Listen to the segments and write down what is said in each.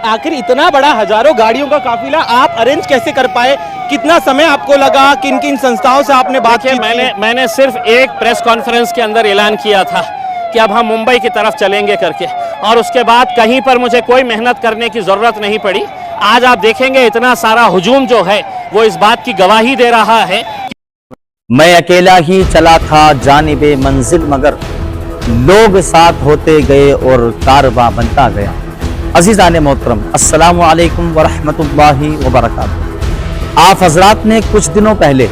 आखिर इतना बड़ा हजारों गाड़ियों का काफिला आप अरेंज कैसे कर पाए? कितना समय आपको लगा? किन किन संस्थाओं से आपने बात की? मैंने सिर्फ एक प्रेस कॉन्फ्रेंस के अंदर ऐलान किया था कि अब हम मुंबई की तरफ चलेंगे करके, और उसके बाद कहीं पर मुझे कोई मेहनत करने की ज़रूरत नहीं पड़ी। आज आप देखेंगे इतना सारा हुजूम जो है वो इस बात की गवाही दे रहा है। मैं अकेला ही चला था जानिबे मंजिल, मगर लोग साथ होते गए और कारवां बनता गया। अज़ीज़ान मोहतरम, अस्सलामु अलैकुम व रहमतुल्लाहि व बरकातुहू। आप हजरात ने कुछ दिनों पहले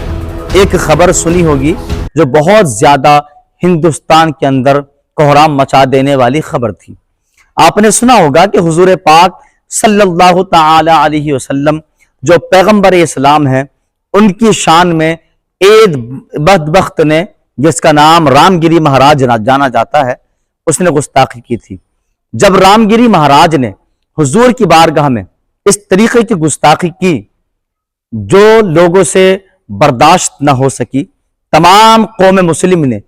एक खबर सुनी होगी जो बहुत ज्यादा हिंदुस्तान के अंदर कोहराम मचा देने वाली खबर थी। आपने सुना होगा कि हुजूर पाक सल्लल्लाहु तआला अलैहि वसल्लम जो पैगंबर इस्लाम हैं, उनकी शान में एक बदबख्त ने, जिसका नाम रामगिरी महाराज जाना जाता है, उसने गुस्ताखी की थी। जब रामगिरी महाराज ने हुजूर की बारगाह में इस तरीके की गुस्ताखी की जो लोगों से बर्दाश्त न हो सकी, तमाम कौम मुस्लिम ने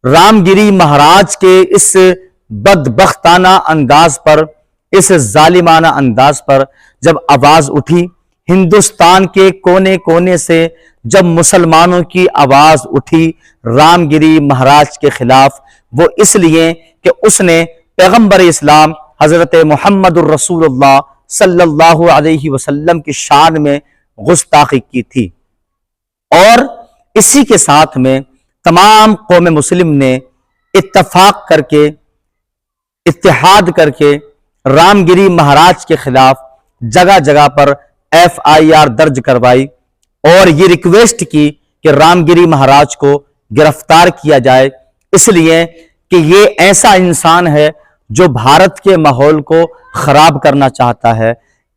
रामगिरी महाराज के इस बदबख्ताना अंदाज पर, इस जालिमाना अंदाज पर जब आवाज उठी, हिंदुस्तान के कोने कोने से जब मुसलमानों की आवाज उठी रामगिरी महाराज के खिलाफ, वो इसलिए कि उसने पैगंबर इस्लाम हजरत मुहम्मदुर रसूलुल्लाह सल्लल्लाहु अलैहि वसल्लम की शान में गुस्ताखी की थी। और इसी के साथ में तमाम कौम मुस्लिम ने इत्तफाक करके, इत्तेहाद करके रामगिरी महाराज के खिलाफ जगह जगह पर FIR दर्ज करवाई और ये रिक्वेस्ट की कि रामगिरी महाराज को गिरफ्तार किया जाए, इसलिए कि ये ऐसा इंसान है जो भारत के माहौल को खराब करना चाहता है,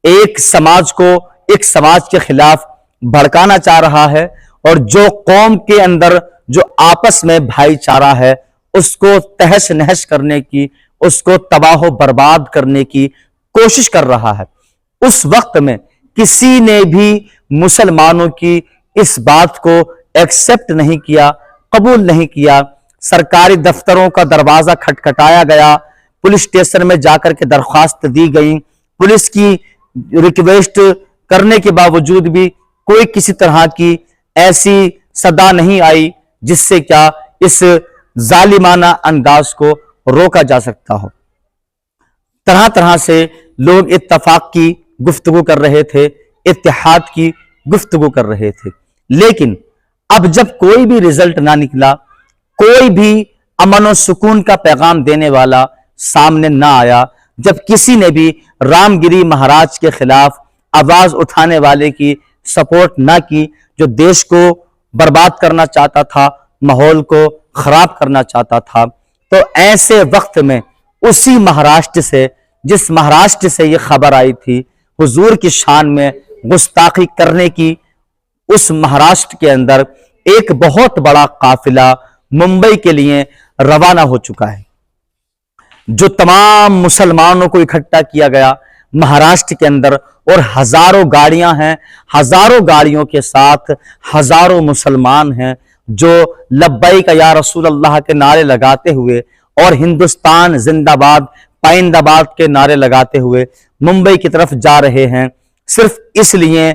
एक समाज को एक समाज के खिलाफ भड़काना चाह रहा है, और जो कौम के अंदर जो आपस में भाईचारा है उसको तहस नहस करने की, उसको तबाह बर्बाद करने की कोशिश कर रहा है। उस वक्त में किसी ने भी मुसलमानों की इस बात को एक्सेप्ट नहीं किया, कबूल नहीं किया। सरकारी दफ्तरों का दरवाजा खटखटाया गया, पुलिस स्टेशन में जाकर के दरख्वास्त दी गई, पुलिस की रिक्वेस्ट करने के बावजूद भी कोई किसी तरह की ऐसी सदा नहीं आई जिससे क्या इस जालिमाना अंदाज को रोका जा सकता हो। तरह तरह से लोग इत्तफाक की गुफ्तगू कर रहे थे, इत्तेहाद की गुफ्तगू कर रहे थे, लेकिन अब जब कोई भी रिजल्ट ना निकला, कोई भी अमन और सुकून का पैगाम देने वाला सामने ना आया, जब किसी ने भी रामगिरी महाराज के खिलाफ आवाज उठाने वाले की सपोर्ट ना की, जो देश को बर्बाद करना चाहता था, माहौल को खराब करना चाहता था, तो ऐसे वक्त में उसी महाराष्ट्र से, जिस महाराष्ट्र से यह खबर आई थी हुजूर की शान में गुस्ताखी करने की, उस महाराष्ट्र के अंदर एक बहुत बड़ा काफिला मुंबई के लिए रवाना हो चुका है। जो तमाम मुसलमानों को इकट्ठा किया गया महाराष्ट्र के अंदर, और हजारों गाड़ियां हैं, हजारों गाड़ियों के साथ हजारों मुसलमान हैं जो लब्बैक या रसूल अल्लाह के नारे लगाते हुए और हिंदुस्तान जिंदाबाद पाइंदाबाद के नारे लगाते हुए मुंबई की तरफ जा रहे हैं, सिर्फ इसलिए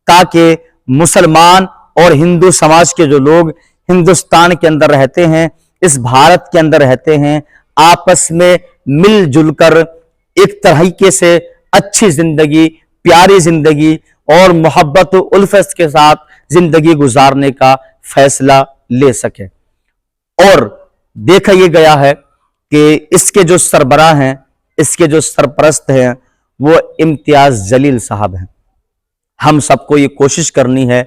ताकि मुसलमान और हिंदू समाज के जो लोग हिंदुस्तान के अंदर रहते हैं, इस भारत के अंदर रहते हैं, आपस में मिलजुल कर एक तरीके से अच्छी जिंदगी, प्यारी जिंदगी और मोहब्बत उल्फत के साथ जिंदगी गुजारने का फैसला ले सके। और देखा यह गया है कि इसके जो सरबराह हैं, इसके जो सरपरस्त हैं, वो इम्तियाज जलील साहब हैं। हम सबको ये कोशिश करनी है,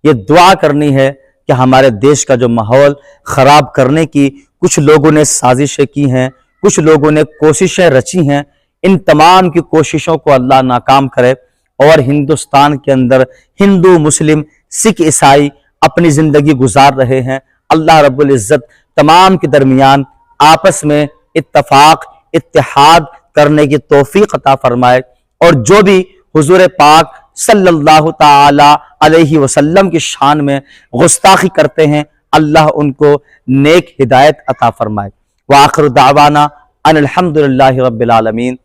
ये दुआ करनी है कि हमारे देश का जो माहौल खराब करने की कुछ लोगों ने साजिशें की हैं, कुछ लोगों ने कोशिशें रची हैं, इन तमाम की कोशिशों को अल्लाह नाकाम करे और हिंदुस्तान के अंदर हिंदू, मुस्लिम, सिख, ईसाई अपनी जिंदगी गुजार रहे हैं। अल्लाह रब्बुल इज्जत तमाम के दरमियान आपस में इत्तफाक, इत्तेहाद करने की तौफीक अता फरमाए, और जो भी हुजूर पाक सल्लल्लाहु ताला अलैहि वसल्लम की शान में गुस्ताखी करते हैं, अल्लाह उनको नेक हिदायत अता फरमाए। व आखिर दावाना अनिल हम्दुलिल्लाहि रब्बिल आलमीन।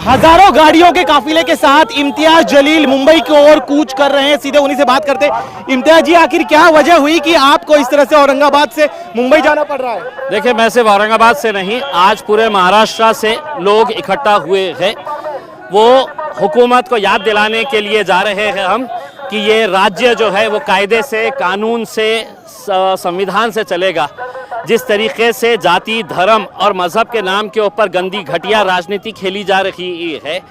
हजारों गाड़ियों के काफिले के साथ इम्तियाज जलील मुंबई की ओर कूच कर रहे हैं। सीधे उन्हीं से बात करते हैं। इम्तियाज जी, आखिर क्या वजह हुई कि आपको इस तरह से औरंगाबाद से मुंबई जाना पड़ रहा है? देखिए, मैं सिर्फ औरंगाबाद से नहीं, आज पूरे महाराष्ट्र से लोग इकट्ठा हुए हैं। वो हुकूमत को याद दिलाने के लिए जा रहे हैं हम कि ये राज्य जो है वो कायदे से, कानून से, संविधान से चलेगा। जिस तरीके से जाति, धर्म और मज़हब के नाम के ऊपर गंदी घटिया राजनीति खेली जा रही है,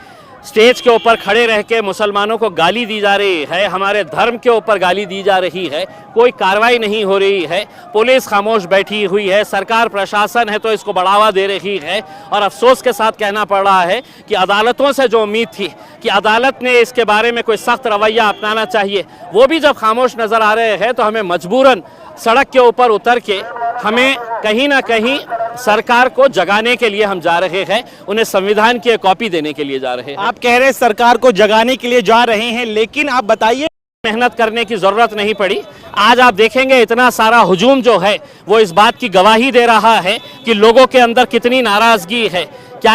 स्टेज के ऊपर खड़े रह के मुसलमानों को गाली दी जा रही है, हमारे धर्म के ऊपर गाली दी जा रही है, कोई कार्रवाई नहीं हो रही है, पुलिस खामोश बैठी हुई है, सरकार प्रशासन है तो इसको बढ़ावा दे रही है। और अफसोस के साथ कहना पड़ रहा है कि अदालतों से जो उम्मीद थी कि अदालत ने इसके बारे में कोई सख्त रवैया अपनाना चाहिए, वो भी जब खामोश नज़र आ रहे हैं तो हमें मजबूरन सड़क के ऊपर उतर के हमें कहीं ना कहीं सरकार को जगाने के लिए हम जा रहे हैं, उन्हें संविधान की एक कॉपी देने के लिए जा रहे हैं। आप कह रहे हैं सरकार को जगाने के लिए जा रहे हैं, लेकिन आप बताइए, मेहनत करने की जरूरत नहीं पड़ी। आज आप देखेंगे इतना सारा हुजूम जो है वो इस बात की गवाही दे रहा है कि लोगों के अंदर कितनी नाराजगी है। क्या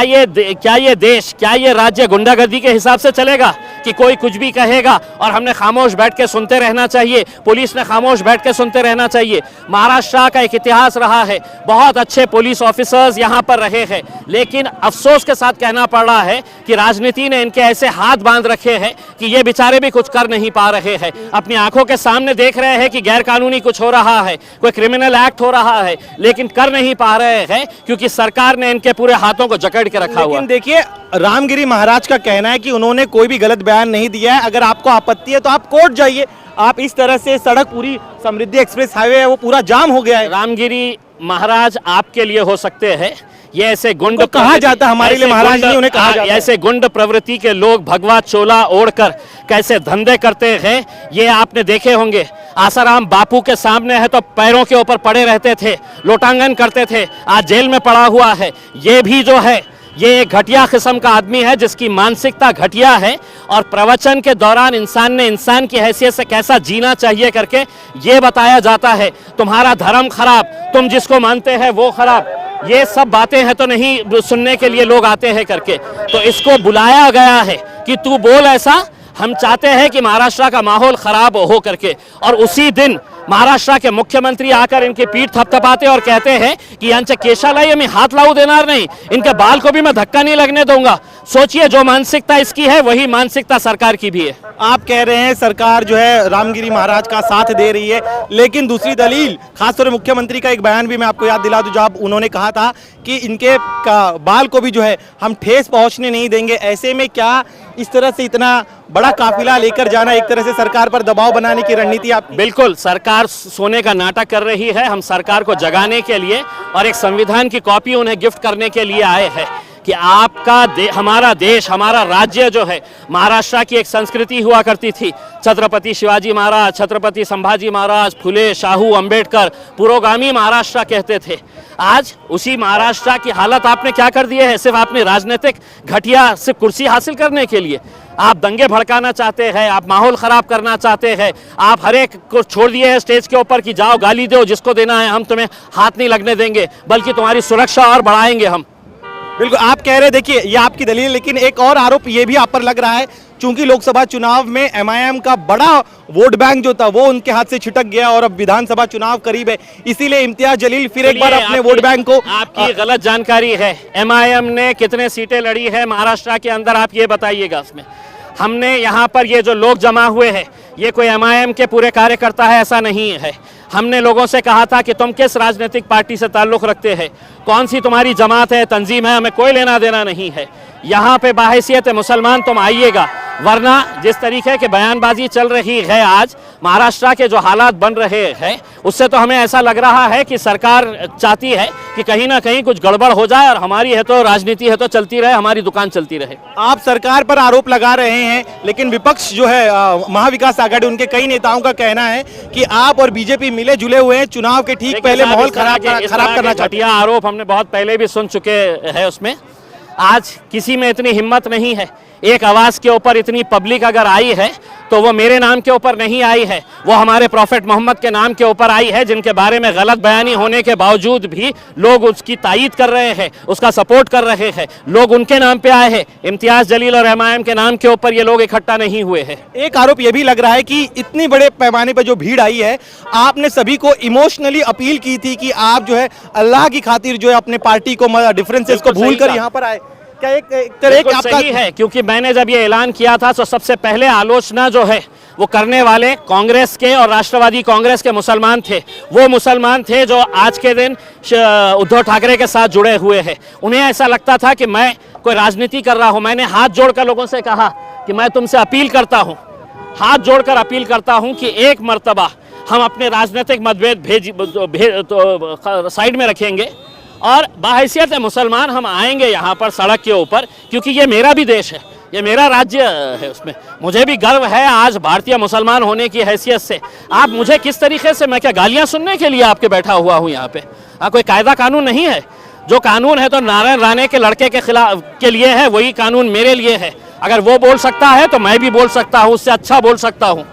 ये देश, क्या ये राज्य गुंडागर्दी के हिसाब से चलेगा कि कोई कुछ भी कहेगा और हमने खामोश बैठ के सुनते रहना चाहिए, पुलिस ने खामोश बैठ के सुनते रहना चाहिए? महाराष्ट्र का एक इतिहास रहा है, बहुत अच्छे पुलिस ऑफिसर्स यहाँ पर रहे हैं, लेकिन अफसोस के साथ कहना पड़ रहा है कि राजनीति ने इनके ऐसे हाथ बांध रखे हैं कि ये बेचारे भी कुछ कर नहीं पा रहे हैं। अपनी आंखों के सामने देख रहे हैं कि गैर कानूनी कुछ हो रहा है, कोई क्रिमिनल एक्ट हो रहा है, लेकिन कर नहीं पा रहे हैं क्योंकि सरकार ने इनके पूरे हाथों को जकड़ के रखा हुआ। लेकिन देखिए, रामगिरी महाराज का कहना है कि उन्होंने कोई भी गलत बयान नहीं दिया है, अगर आपको आपत्ति है तो आप कोर्ट जाइए। आप इस तरह से सड़क पूरी समृद्धि एक्सप्रेस हाईवे है वो पूरा जाम हो गया है। रामगिरी महाराज आपके लिए हो सकते हैं, ये ऐसे गुंड कहा जाता है, हमारे लिए महाराज नहीं, उन्हें कहा जाता है। ऐसे गुंड प्रवृत्ति के लोग भगवा चोला ओढ़कर कैसे धंधे करते हैं ये आपने देखे होंगे। आसाराम बापू के सामने है तो पैरों के ऊपर पड़े रहते थे, लोटांगन करते थे, आज जेल में पड़ा हुआ है। ये भी जो है ये एक घटिया किस्म का आदमी है जिसकी मानसिकता घटिया है, और प्रवचन के दौरान इंसान ने इंसान की हैसियत से कैसा जीना चाहिए करके ये बताया जाता है। तुम्हारा धर्म खराब, तुम जिसको मानते हैं वो खराब, ये सब बातें हैं तो नहीं सुनने के लिए लोग आते हैं करके। तो इसको बुलाया गया है कि तू बोल ऐसा, हम चाहते हैं कि महाराष्ट्र का माहौल खराब हो करके। और उसी दिन महाराष्ट्र के मुख्यमंत्री आकर इनकी पीठ थपथपाते और कहते हैं कि यांच्या केशाला मी हाथ लावू देणार नहीं, इनके बाल को भी मैं धक्का नहीं लगने दूंगा। सोचिए, जो मानसिकता इसकी है वही मानसिकता सरकार की भी है। आप कह रहे हैं सरकार जो है रामगिरी महाराज का साथ दे रही है, लेकिन दूसरी दलील, खासतौर पर मुख्यमंत्री का एक बयान भी मैं आपको याद दिला दूं, जब उन्होंने कहा था कि इनके बाल को भी जो है हम ठेस पहुंचने नहीं देंगे। ऐसे में क्या इस तरह से इतना बड़ा काफिला लेकर जाना एक तरह से सरकार पर दबाव बनाने की रणनीति आप? बिल्कुल, सरकार सोने का नाटक कर रही है। हम सरकार को जगाने के लिए और एक संविधान की कॉपी उन्हें गिफ्ट करने के लिए आए हैं कि हमारा देश, हमारा राज्य जो है, महाराष्ट्र की एक संस्कृति हुआ करती थी। छत्रपति शिवाजी महाराज, छत्रपति संभाजी महाराज, फुले, शाहू, अंबेडकर, पुरोगामी महाराष्ट्र कहते थे। आज उसी महाराष्ट्र की हालत आपने क्या कर दी है? सिर्फ आपने राजनीतिक घटिया सिर्फ कुर्सी हासिल करने के लिए आप दंगे भड़काना चाहते हैं, आप माहौल खराब करना चाहते हैं, आप हर एक को छोड़ दिए हैं स्टेज के ऊपर कि जाओ गाली दो, जिसको देना है, हम तुम्हें हाथ नहीं लगने देंगे, बल्कि तुम्हारी सुरक्षा और बढ़ाएंगे हम। बिल्कुल, आप कह रहे, देखिए ये आपकी दलील, लेकिन एक और आरोप ये भी आप पर लग रहा है, चूंकि लोकसभा चुनाव में MIM का बड़ा वोट बैंक जो था वो उनके हाथ से छिटक गया और अब विधानसभा चुनाव करीब है, इसीलिए इम्तियाज जलील फिर एक बार अपने वोट बैंक को। आपकी गलत जानकारी है। MIM ने कितने सीटें लड़ी है महाराष्ट्र के अंदर, आप ये बताइएगा। उसमें हमने यहाँ पर ये जो लोग जमा हुए हैं ये कोई MIM के पूरे कार्यकर्ता है, ऐसा नहीं है। हमने लोगों से कहा था कि तुम किस राजनीतिक पार्टी से ताल्लुक़ रखते हैं, कौन सी तुम्हारी जमात है, तंजीम है, हमें कोई लेना देना नहीं है। यहाँ पे बाहैसियत मुसलमान तुम आइएगा, वरना जिस तरीके की बयानबाजी चल रही है आज, महाराष्ट्र के जो हालात बन रहे हैं, उससे तो हमें ऐसा लग रहा है कि सरकार चाहती है कि कहीं ना कहीं कुछ गड़बड़ हो जाए और हमारी है तो राजनीति है तो चलती रहे, हमारी दुकान चलती रहे। आप सरकार पर आरोप लगा रहे हैं, लेकिन विपक्ष जो है महाविकास आघाड़ी, उनके कई नेताओं का कहना है कि आप और बीजेपी मिले जुले हुए हैं, चुनाव के ठीक पहले माहौल खराब करना चाहते हैं। आरोप हमने बहुत पहले भी सुन चुके हैं। उसमें आज किसी में इतनी हिम्मत नहीं है, एक आवाज़ के ऊपर इतनी पब्लिक अगर आई है तो वो मेरे नाम के ऊपर नहीं आई है, वो हमारे प्रॉफिट मोहम्मद के नाम के ऊपर आई है, जिनके बारे में गलत बयानी होने के बावजूद भी लोग उसकी तायीद कर रहे हैं, उसका सपोर्ट कर रहे हैं, लोग उनके नाम पे आए हैं। इम्तियाज़ जलील और एमआईएम के नाम के ऊपर ये लोग इकट्ठा नहीं हुए हैं। एक आरोप ये भी लग रहा है कि इतनी बड़े पैमाने पर जो भीड़ आई है, आपने सभी को इमोशनली अपील की थी कि आप जो है अल्लाह की खातिर जो है अपने पार्टी को डिफरेंसेस को बिल्कुल भूल सही कर कहा। यहाँ पर आए। क्या एक तरह बिल्कुल का आपका सही है, क्योंकि मैंने जब ये ऐलान किया था तो सबसे पहले आलोचना जो है वो करने वाले कांग्रेस के और राष्ट्रवादी कांग्रेस के मुसलमान थे। वो मुसलमान थे जो आज के दिन उद्धव ठाकरे के साथ जुड़े हुए हैं। उन्हें ऐसा लगता था कि मैं कोई राजनीति कर रहा हूं। मैंने हाथ जोड़कर लोगों से कहा कि मैं तुमसे अपील करता हूं, हाथ जोड़कर अपील करता हूं कि एक मर्तबा हम अपने राजनीतिक मतभेद साइड में रखेंगे और बाहैसियत मुसलमान हम आएंगे यहाँ पर सड़क के ऊपर, क्योंकि ये मेरा भी देश है, ये मेरा राज्य है, उसमें मुझे भी गर्व है आज भारतीय मुसलमान होने की हैसियत से। आप मुझे किस तरीके से, मैं क्या गालियाँ सुनने के लिए आपके बैठा हुआ हूँ यहाँ पे? कोई कायदा कानून नहीं है। जो कानून है तो नारायण राणे के लड़के के खिलाफ के लिए है, वही कानून मेरे लिए है। अगर वो बोल सकता है तो मैं भी बोल सकता हूँ, उससे अच्छा बोल सकता हूँ।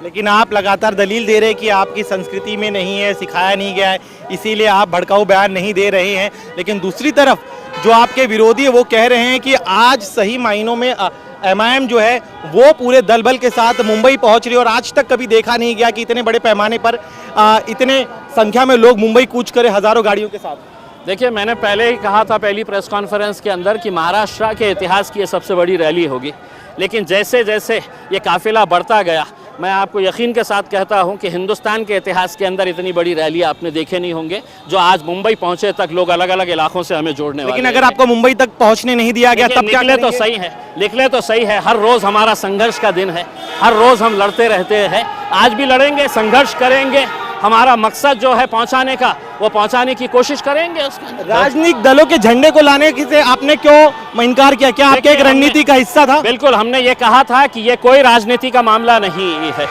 लेकिन आप लगातार दलील दे रहे हैं कि आपकी संस्कृति में नहीं है, सिखाया नहीं गया है, इसीलिए आप भड़काऊ बयान नहीं दे रहे हैं। लेकिन दूसरी तरफ जो आपके विरोधी है वो कह रहे हैं कि आज सही मायनों में एमआईएम जो है वो पूरे दल बल के साथ मुंबई पहुंच रही है और आज तक कभी देखा नहीं गया कि इतने बड़े पैमाने पर इतने संख्या में लोग मुंबई कूच करे हजारों गाड़ियों के साथ। देखिए, मैंने पहले ही कहा था पहली प्रेस कॉन्फ्रेंस के अंदर कि महाराष्ट्र के इतिहास की ये सबसे बड़ी रैली होगी। लेकिन जैसे जैसे ये काफिला बढ़ता गया, मैं आपको यकीन के साथ कहता हूं कि हिंदुस्तान के इतिहास के अंदर इतनी बड़ी रैली आपने देखे नहीं होंगे जो आज मुंबई पहुंचे तक लोग अलग अलग इलाकों से हमें जोड़ने वाले हैं। लेकिन अगर आपको मुंबई तक पहुंचने नहीं दिया गया तब क्या निकले तो करेंगे? सही है, निकले तो सही है। हर रोज हमारा संघर्ष का दिन है, हर रोज हम लड़ते रहते हैं, आज भी लड़ेंगे, संघर्ष करेंगे। हमारा मकसद जो है पहुंचाने का, वो पहुंचाने की कोशिश करेंगे। उसमें राजनीतिक दलों के झंडे को लाने से आपने क्यों इनकार किया? क्या आपके एक रणनीति का हिस्सा था? बिल्कुल, हमने ये कहा था कि ये कोई राजनीति का मामला नहीं है,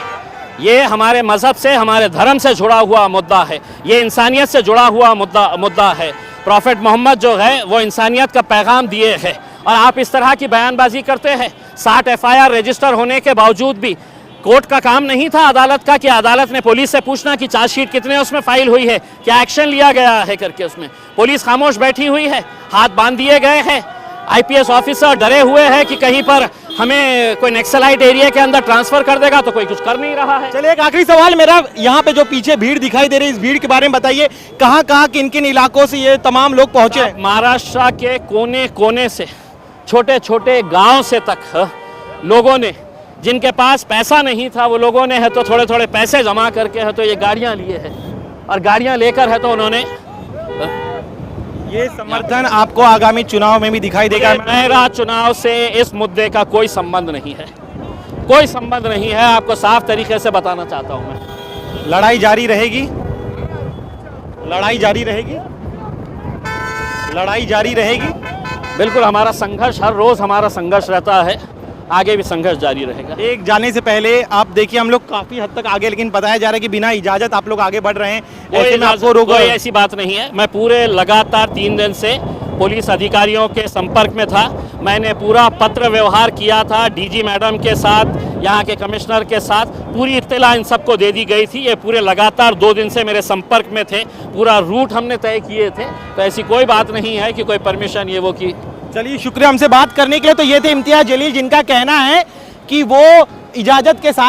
ये हमारे मजहब से, हमारे धर्म से जुड़ा हुआ मुद्दा है, ये इंसानियत से जुड़ा हुआ मुद्दा है। प्रॉफिट मोहम्मद जो है वो इंसानियत का पैगाम दिए है और आप इस तरह की बयानबाजी करते हैं। 60 एफआईआर रजिस्टर होने के बावजूद भी कोर्ट का काम नहीं था अदालत का कि अदालत ने पुलिस से पूछना कि चार्जशीट कितने उसमें फाइल हुई है, क्या एक्शन लिया गया है करके। उसमें पुलिस खामोश बैठी हुई है, हाथ बांध दिए गए हैं। आईपीएस ऑफिसर डरे हुए हैं कि कहीं पर हमें कोई नक्सलाइट एरिया के अंदर ट्रांसफर कर देगा, तो कोई कुछ कर नहीं रहा है। चलिए, एक आखिरी सवाल मेरा, यहाँ पे जो पीछे भीड़ दिखाई दे रही है, इस भीड़ के बारे में बताइए। कहाँ कहाँ किन किन इलाकों से ये तमाम लोग पहुंचे हैं? महाराष्ट्र के कोने कोने से, छोटे छोटे गांव से तक लोगों ने, जिनके पास पैसा नहीं था वो लोगों ने है तो थोड़े थोड़े पैसे जमा करके है तो ये गाड़ियां लिए हैं और गाड़ियां लेकर है तो उन्होंने ये समर्थन आपको आगामी चुनाव में भी दिखाई देगा? मेरा चुनाव से इस मुद्दे का कोई संबंध नहीं है, कोई संबंध नहीं है। आपको साफ तरीके से बताना चाहता हूं मैं। लड़ाई जारी रहेगी, लड़ाई जारी रहेगी, लड़ाई जारी रहेगी। बिल्कुल, हमारा संघर्ष, हर रोज हमारा संघर्ष रहता है, आगे भी संघर्ष जारी रहेगा। एक जाने से पहले आप देखिए, हम लोग काफी हद तक आगे, लेकिन बताया जा रहा है कि बिना इजाजत आप लोग आगे बढ़ रहे हैं, ऐसे में आपको रोको? कोई ऐसी बात नहीं है। मैं पूरे लगातार 3 दिन से पुलिस अधिकारियों के संपर्क में था। मैंने पूरा पत्र व्यवहार किया था डीजी मैडम के साथ, यहाँ के कमिश्नर के साथ, पूरी इत्तला इन सबको दे दी गई थी। ये पूरे लगातार 2 दिन से मेरे संपर्क में थे, पूरा रूट हमने तय किए थे, तो ऐसी कोई बात नहीं है कि कोई परमिशन ये वो की। चलिए, शुक्रिया हमसे बात करने के लिए। तो ये थे इम्तियाज जलील, जिनका कहना है कि वो इजाजत के साथ